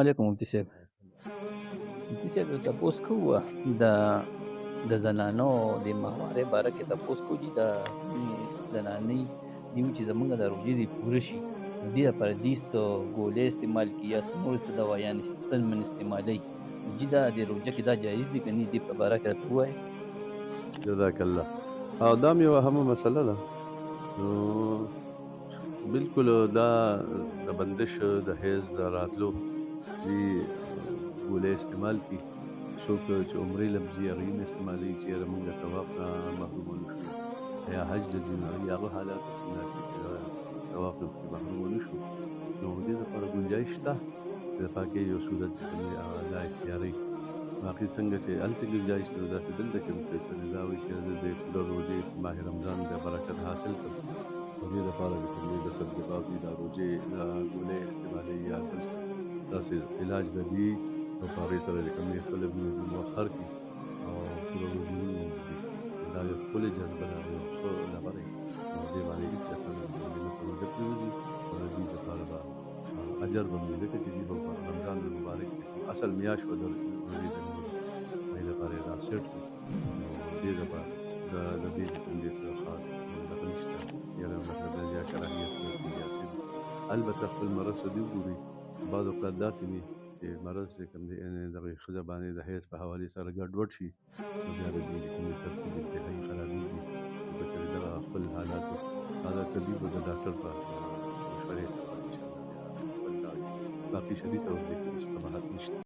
علیکم مفتي صاحب. مفتي صاحب تاسو کوه د زنانو د ماهوارې باره کې تاسو کو دي د ځینې زنانې دي چې زمونږ د روژې دې پوره شي نو دې لپاره دې څه ګولۍ استعمال کړي یا څه نور څه دوايانې چې ستن من استعمالوي نو دې دا د روژه کې دا جایز دي که نه دې په باره کې راته ووایه. جزاک الله. او دا یو اهمه مسله ده. نو بالکل دا د بندش د حیض د راتلو دی ګولۍ استعمال کی څوک چې عمرې لفظي هغه یې استعمالوي چې یاره موږ د طواف نه محروم ونشو یا حج د ځینو هغه حالات چې طواف نه محروم ونشو نو دې لپاره ګنجایش شته چې د پاکۍ یو صورت چې کوم دا اختیاري باقي څنګه چې هلته ګنجایش شته داسې دلته کې هم فیصلې دا وایي چې زه د روژې ماه رمضان د برکت حاصل کړم د دې لپاره د کومې د صدقات د روژې ګولۍ استعمالوي یا داسې علاج د دې او په هغې سره د کومې خپله مؤخر کړي او پوره روژې ولمانځي دا یو ښکلې جذبه ده یو ښه لغړی او دې باندې هېڅ اثر نه کوي په روژه پرېوځي او د دې لپاره به اجر به مومي ځکه چې دې به په رمضان المبارک کې اصل میاشت به د روژې د هغې لپاره یې را سیټ کړي نو دې لپاره د دې چې کوم دې څه خاص دغه نشته یاره مطلب د یا کراهیت نه کېږي البته خپل مرض ته دې وګوري بعض اوقات داسې وي چې مرض چې کوم دی دغه ښځه باندې د حیض په حوالې سره ګډوډ شي نو بیا د دې کومې ترتیب انتهایي خرابېږي که چېرې دغه خپل حالات هغه طبیب د ډاکټر په مشورې سره انشاءالله بیا خپل باقي شدید توضیح هېڅ قباحت نشته.